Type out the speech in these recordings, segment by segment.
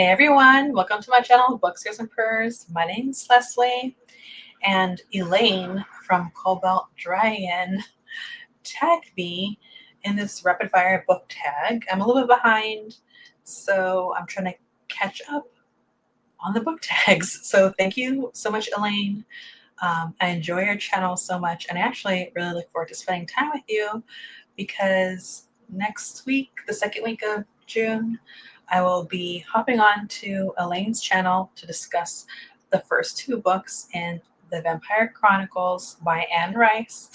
Hey everyone, welcome to my channel, Books, Here's and Prayers. My name's Leslie, and Elaine from Cobalt Dragon tagged me in this rapid fire book tag. I'm a little bit behind, so I'm trying to catch up on the book tags. So thank you so much, Elaine. I enjoy your channel so much, and I actually really look forward to spending time with you because next week, the second week of June, I will be hopping on to Elaine's channel to discuss the first two books in the Vampire Chronicles by Anne Rice.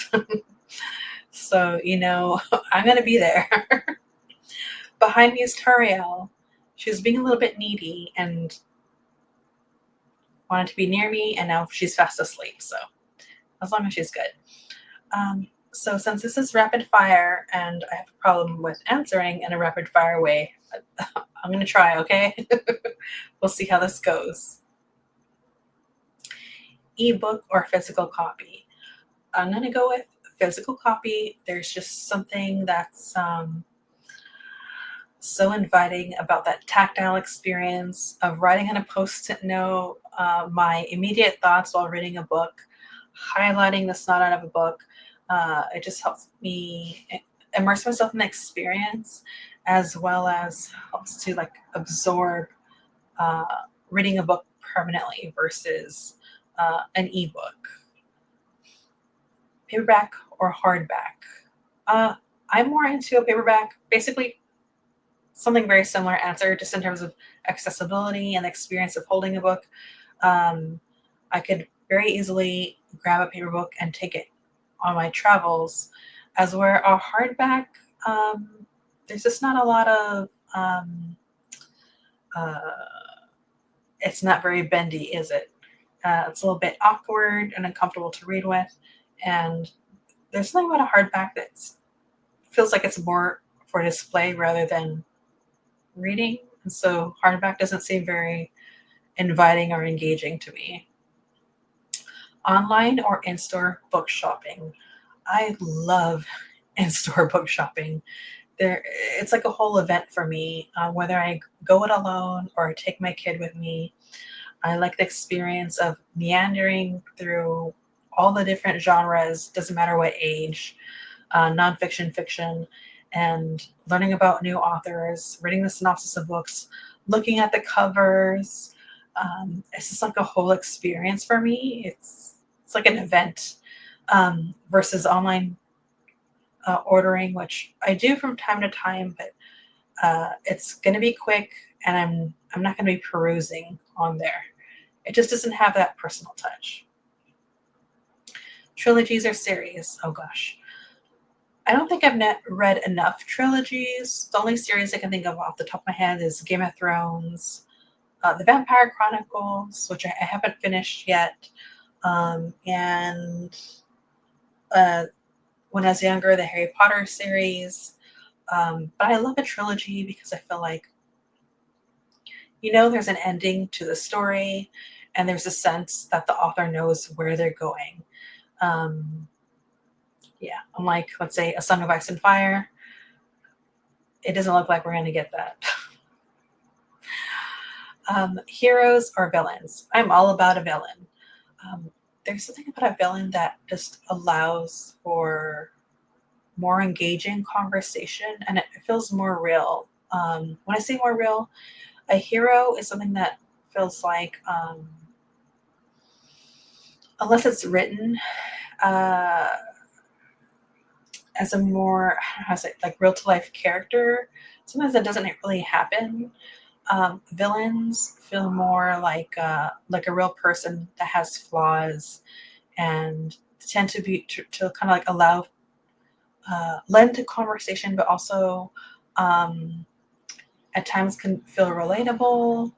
So, I'm going to be there. Behind me is Tariel. She was being a little bit needy and wanted to be near me, and now she's fast asleep. So, as long as she's good. So since this is rapid fire and I have a problem with answering in a rapid fire way, I'm going to try, okay? We'll see how this goes. Ebook or physical copy? I'm going to go with physical copy. There's just something that's so inviting about that tactile experience of writing on a post-it note my immediate thoughts while reading a book, highlighting the snot out of a book. It just helps me immerse myself in the experience, as well as helps to absorb reading a book permanently versus an ebook. Paperback or hardback? I'm more into a paperback. Basically, something very similar answer, just in terms of accessibility and the experience of holding a book. I could very easily grab a paper book and take it on my travels, as where a hardback, there's just not a lot of it's not very bendy, is it? It's a little bit awkward and uncomfortable to read with, and there's something about a hardback that feels like it's more for display rather than reading, and so hardback doesn't seem very inviting or engaging to me. Online or in-store book shopping? I love in-store book shopping. It's like a whole event for me, whether I go it alone or I take my kid with me. I like the experience of meandering through all the different genres, doesn't matter what age, nonfiction, fiction, and learning about new authors, reading the synopsis of books, looking at the covers. It's just like a whole experience for me. It's like an event versus online ordering, which I do from time to time, but it's going to be quick, and I'm not going to be perusing on there. It just doesn't have that personal touch. Trilogies or series? Oh gosh. I don't think I've read enough trilogies. The only series I can think of off the top of my head is Game of Thrones, the Vampire Chronicles, which I haven't finished yet, and when I was younger, the Harry Potter series. But I love a trilogy because I feel like, there's an ending to the story, and there's a sense that the author knows where they're going. Yeah, unlike, let's say, A Song of Ice and Fire, it doesn't look like we're going to get that. Heroes or villains? I'm all about a villain. There's something about a villain that just allows for more engaging conversation, and it feels more real. When I say more real, a hero is something that feels like, unless it's written as a more, how to say, like real to life character, sometimes that doesn't really happen. Villains feel more like a real person that has flaws, and tend to be to kind of like allow lend to conversation, but also at times can feel relatable,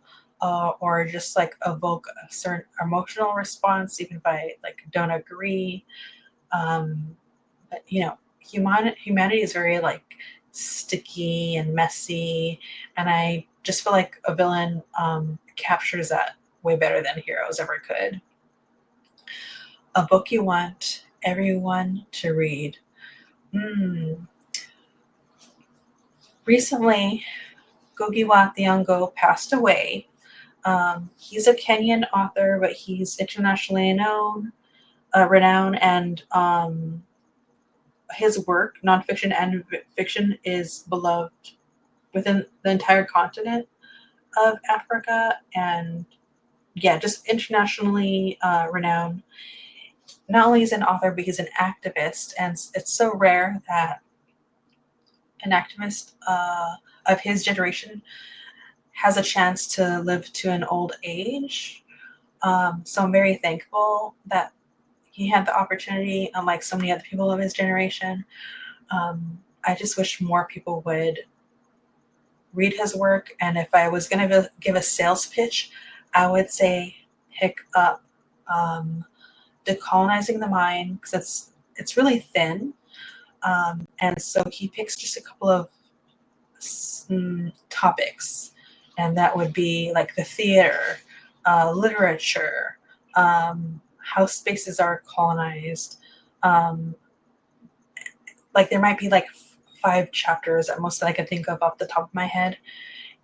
or just like evoke a certain emotional response, even if I don't agree. But humanity is very sticky and messy, and I just feel like a villain captures that way better than heroes ever could. A book you want everyone to read? Recently, Ngugi wa Thiong'o passed away. He's a Kenyan author, but he's internationally renowned, and his work, nonfiction and fiction, is beloved within the entire continent of Africa, and yeah, just internationally renowned. Not only is an author, but he's an activist, and it's so rare that an activist of his generation has a chance to live to an old age. So I'm very thankful that he had the opportunity, unlike so many other people of his generation. I just wish more people would read his work. And if I was going to give a sales pitch, I would say pick up Decolonizing the Mind, because it's really thin. And so he picks just a couple of topics, and that would be like the theater, literature, how spaces are colonized. Like there might be like 5 chapters at most that I could think of off the top of my head,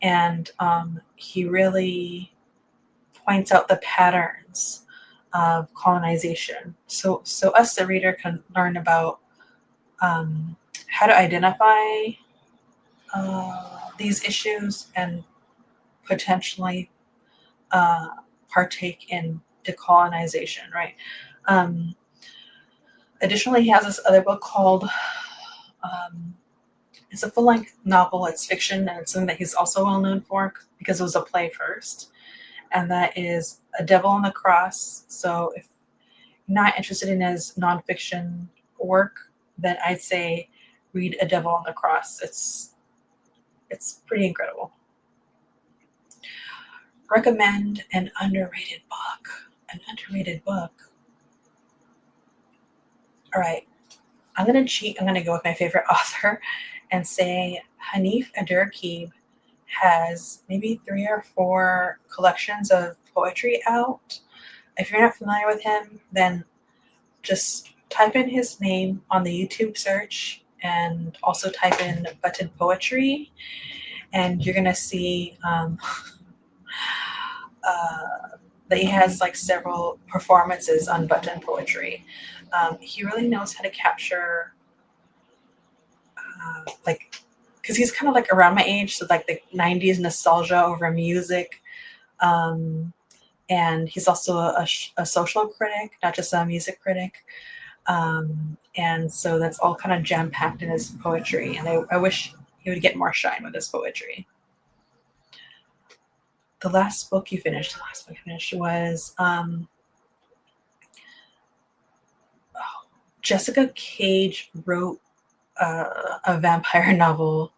and he really points out the patterns of colonization. So us, the reader, can learn about how to identify these issues and potentially partake in decolonization, right? Additionally, he has this other book called, it's a full-length novel, it's fiction, and it's something that he's also well known for because it was a play first, and that is A Devil on the Cross. So if you're not interested in his nonfiction work, then I'd say read A Devil on the Cross. It's pretty incredible. Recommend an underrated book. An underrated book. All right. I'm going to cheat. I'm going to go with my favorite author and say Hanif Abdurraqib has maybe 3 or 4 collections of poetry out. If you're not familiar with him, then just type in his name on the YouTube search and also type in button poetry, and you're going to see that he has like several performances on button poetry. He really knows how to capture like, because he's kind of like around my age, so like the 90s nostalgia over music. And he's also a social critic, not just a music critic. And so that's all kind of jam packed in his poetry. And I wish he would get more shine with his poetry. The last book you finished was Jessica Cage wrote a vampire novel.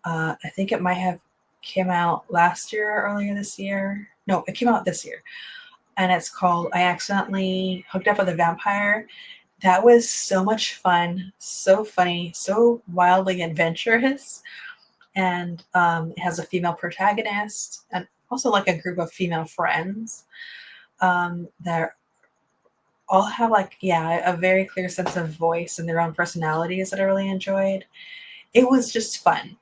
I think it might have came out last year or earlier this year. No, it came out this year. And it's called I Accidentally Hooked Up with a Vampire. That was so much fun, so funny, so wildly adventurous. And it has a female protagonist and also like a group of female friends that all have like, yeah, a very clear sense of voice and their own personalities that I really enjoyed. It was just fun.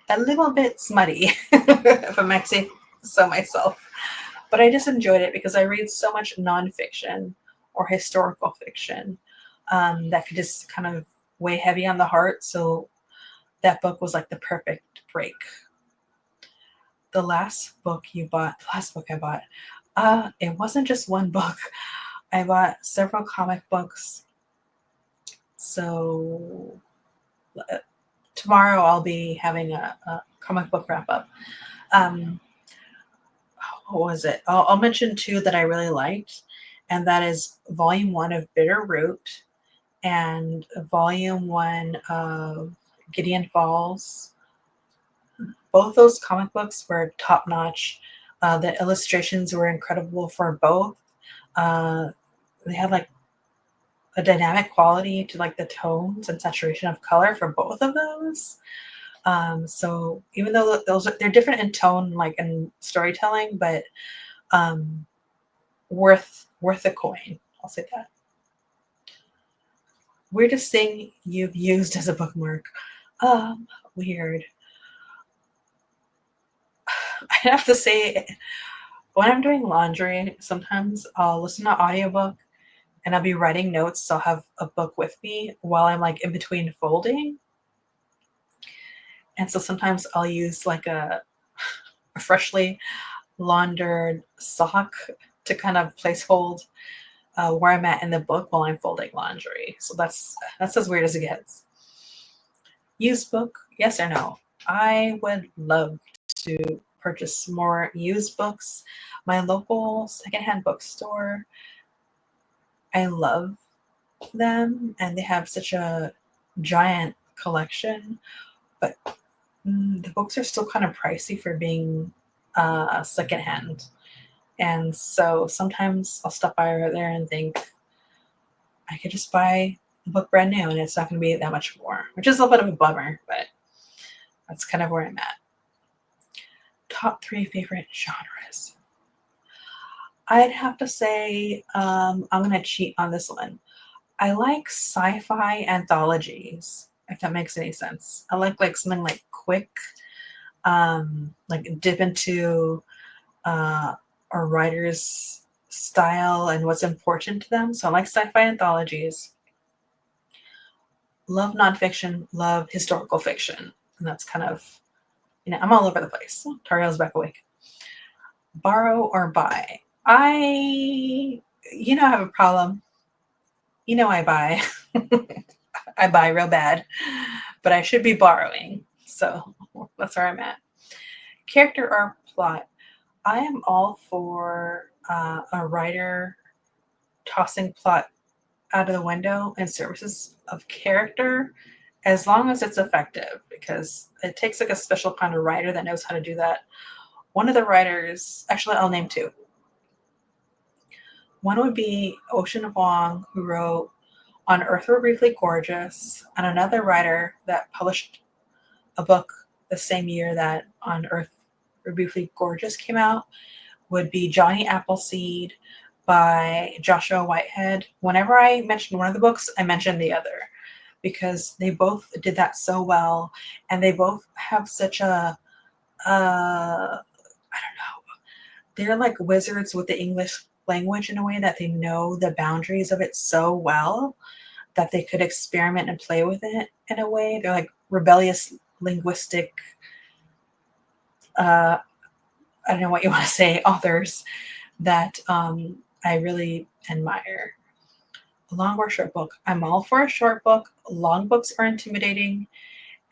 A little bit smutty, if I might say so myself. But I just enjoyed it because I read so much nonfiction or historical fiction that could just kind of weigh heavy on the heart. So that book was like the perfect break. The last book I bought, it wasn't just one book. I bought several comic books. So tomorrow I'll be having a comic book wrap up. What was it? I'll mention 2 that I really liked, and that is Volume 1 of Bitter Root and Volume 1 of Gideon Falls. Both those comic books were top notch. The illustrations were incredible for both. They had like a dynamic quality to like the tones and saturation of color for both of those. So even though they're different in tone, like in storytelling, but worth a coin. I'll say that. Weirdest thing you've used as a bookmark? Weird. I have to say, when I'm doing laundry, sometimes I'll listen to audiobook and I'll be writing notes. So I'll have a book with me while I'm like in between folding. And so sometimes I'll use like a freshly laundered sock to kind of place hold where I'm at in the book while I'm folding laundry. So that's as weird as it gets. Used book, yes or no? I would love to purchase more used books. My local secondhand bookstore, I love them, and they have such a giant collection, but the books are still kind of pricey for being secondhand. And so sometimes I'll stop by right there and think I could just buy a book brand new and it's not going to be that much more, which is a little bit of a bummer, but that's kind of where I'm at. Top 3 favorite genres. I'd have to say I'm going to cheat on this one. I like sci-fi anthologies, if that makes any sense. I like something like quick, like dip into a writer's style and what's important to them. So I like sci-fi anthologies. Love nonfiction, love historical fiction. And that's kind of, I'm all over the place. Tariel's back awake. Borrow or buy? I have a problem. I buy. I buy real bad, but I should be borrowing. So that's where I'm at. Character or plot? I am all for a writer tossing plot out of the window in services of character, as long as it's effective, because it takes like a special kind of writer that knows how to do that. One of the writers, actually, I'll name 2. One would be Ocean Vuong, who wrote On Earth We're Briefly Gorgeous, and another writer that published a book the same year that On Earth We're Briefly Gorgeous came out would be Johnny Appleseed by Joshua Whitehead. Whenever I mention one of the books, I mention the other because they both did that so well, and they both have such a I don't know, they're like wizards with the English language in a way that they know the boundaries of it so well that they could experiment and play with it in a way. They're like rebellious linguistic, I don't know what you want to say, authors that I really admire. A long or short book? I'm all for a short book. Long books are intimidating,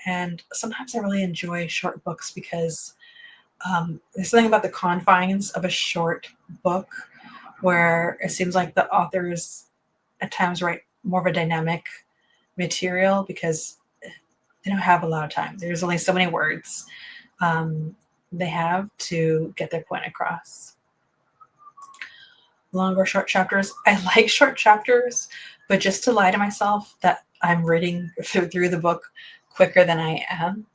and sometimes I really enjoy short books because there's something about the confines of a short book where it seems like the authors at times write more of a dynamic material because they don't have a lot of time. There's only so many words they have to get their point across. Long or short chapters? I like short chapters, but just to lie to myself that I'm reading through the book quicker than I am.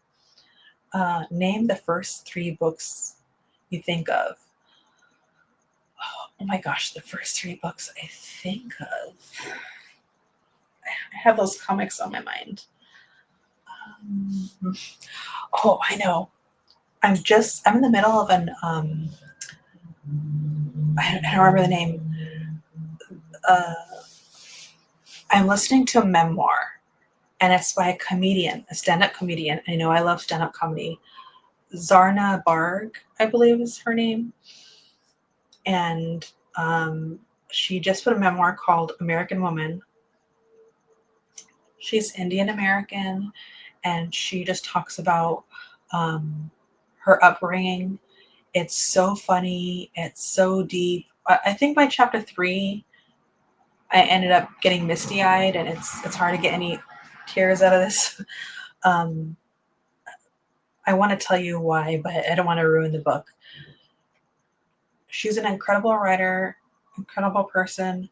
Name the first 3 books you think of. Oh my gosh, the first 3 books I think of. I have those comics on my mind. Oh, I know. I'm in the middle of an, I don't remember the name. I'm listening to a memoir, and it's by a comedian, a stand-up comedian. I know I love stand-up comedy. Zarna Barg, I believe is her name. And she just put a memoir called American Woman. She's Indian American, and she just talks about her upbringing. It's so funny. It's so deep. I think by chapter 3, I ended up getting misty-eyed, and it's hard to get any tears out of this. I want to tell you why, but I don't want to ruin the book. She's an incredible writer, incredible person.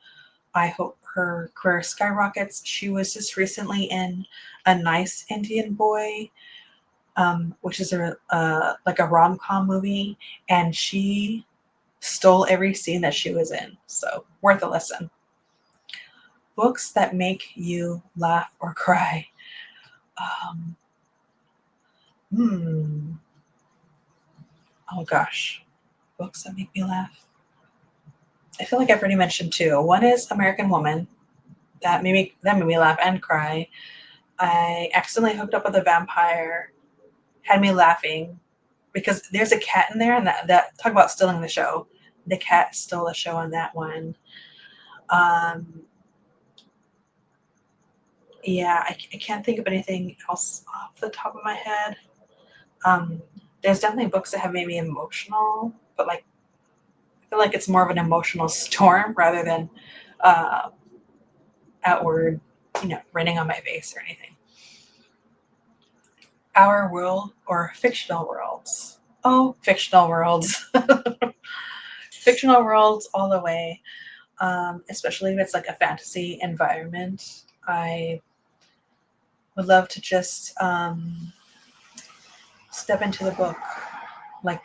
I hope her career skyrockets. She was just recently in A Nice Indian Boy, which is like a rom-com movie, and she stole every scene that she was in. So worth a listen. Books that make you laugh or cry. Oh gosh, books that make me laugh. I feel like I've already mentioned two. One is American Woman. That made me laugh and cry. I accidentally hooked up with a vampire, had me laughing because there's a cat in there, and that talk about stealing the show. The cat stole the show on that one. Um, yeah, I can't think of anything else off the top of my head. Um, there's definitely books that have made me emotional, but like I feel like it's more of an emotional storm rather than uh, outward, raining on my face or anything. Our world or fictional worlds? Oh, fictional worlds. Fictional worlds all the way, especially if it's like a fantasy environment. I would love to just step into the book like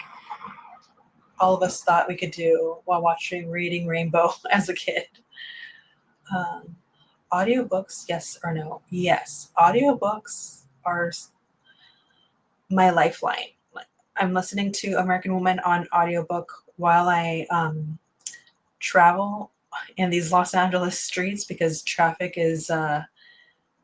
all of us thought we could do while watching Reading Rainbow as a kid. Um, Audiobooks, yes or no? Yes, audiobooks are my lifeline. Like, I'm listening to American Woman on audiobook while I travel in these Los Angeles streets because traffic is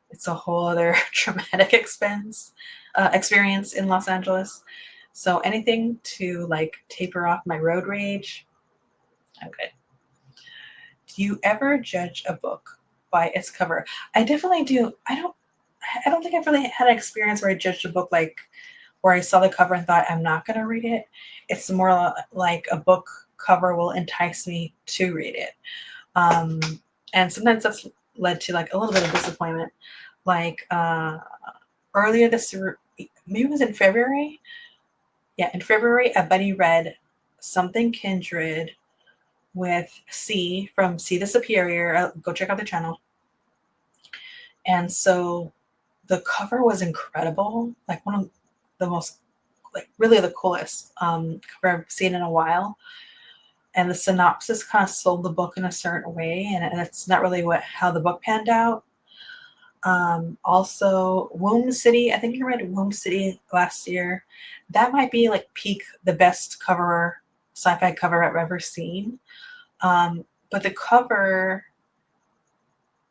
it's a whole other traumatic experience in Los Angeles. So anything to like taper off my road rage, I'm good. Do you ever judge a book by its cover? I definitely do. I don't think I've really had an experience where I judged a book like where I saw the cover and thought I'm not going to read it. It's more like a book cover will entice me to read it. Um, and sometimes that's led to like a little bit of disappointment. Like earlier this year, maybe it was in February. Yeah, in February, a buddy read Something Kindred with C from C the Superior. Go check out the channel. And so the cover was incredible, like one of the most, like really the coolest cover I've seen in a while. And the synopsis kind of sold the book in a certain way, and it's not really how the book panned out. Also, Womb City. I think you read Womb City last year. That might be like peak the best cover sci-fi cover I've ever seen. But the cover,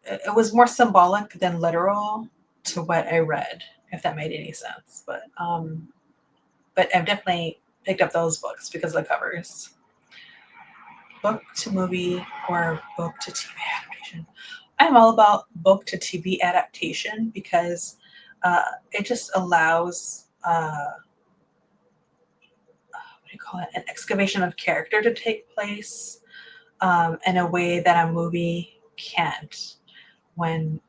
it was more symbolic than literal to what I read, if that made any sense. But I've definitely picked up those books because of the covers. Book to movie or book to TV adaptation. I'm all about book to TV adaptation because it just allows what do you call it, an excavation of character to take place in a way that a movie can't. When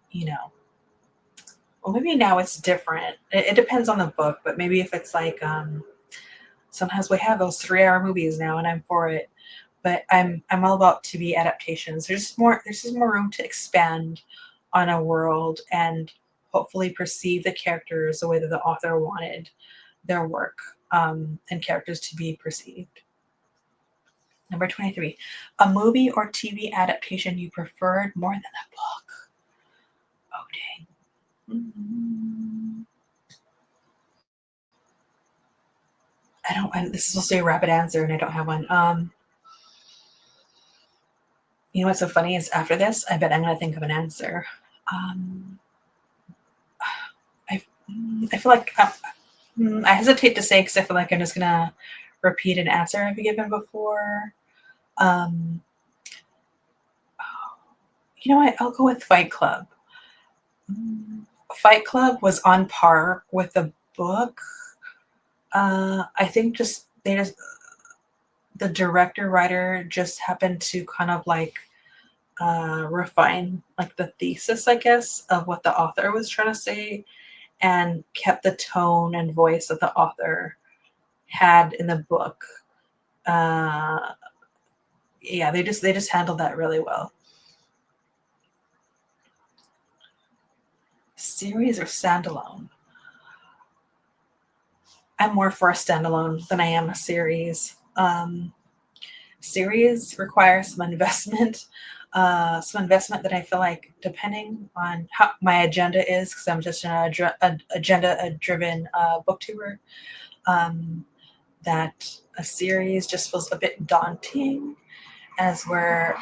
well, maybe now it's different. It depends on the book, but maybe if it's like sometimes we have those 3-hour movies now, and I'm for it. But I'm all about TV adaptations. There's just more room to expand on a world and hopefully perceive the characters the way that the author wanted their work and characters to be perceived. Number 23, a movie or TV adaptation you preferred more than a book. Oh dang. This is supposed to be a rapid answer, and I don't have one. You know what's so funny is after this, I bet I'm gonna think of an answer. Um, I I feel like I hesitate to say because I feel like I'm just gonna repeat an answer I've given before. Um, you know what? I'll go with Fight Club. Fight Club was on par with the book. I think the director writer just happened to kind of like refine like the thesis, I guess, of what the author was trying to say, and kept the tone and voice that the author had in the book. Uh, yeah, they just handled that really well. Series or standalone? I'm more for a standalone than I am a series. Series requires some investment that I feel like, depending on how my agenda is, because I'm just an agenda-driven booktuber, um, that a series just feels a bit daunting, as where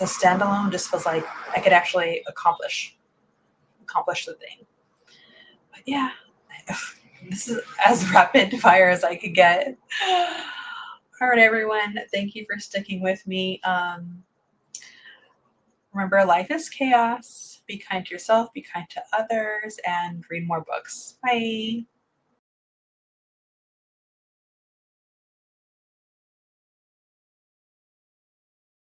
a standalone just feels like I could actually accomplish the thing. But yeah, this is as rapid fire as I could get. All right, everyone. Thank you for sticking with me. Remember, life is chaos. Be kind to yourself, be kind to others, and read more books. Bye.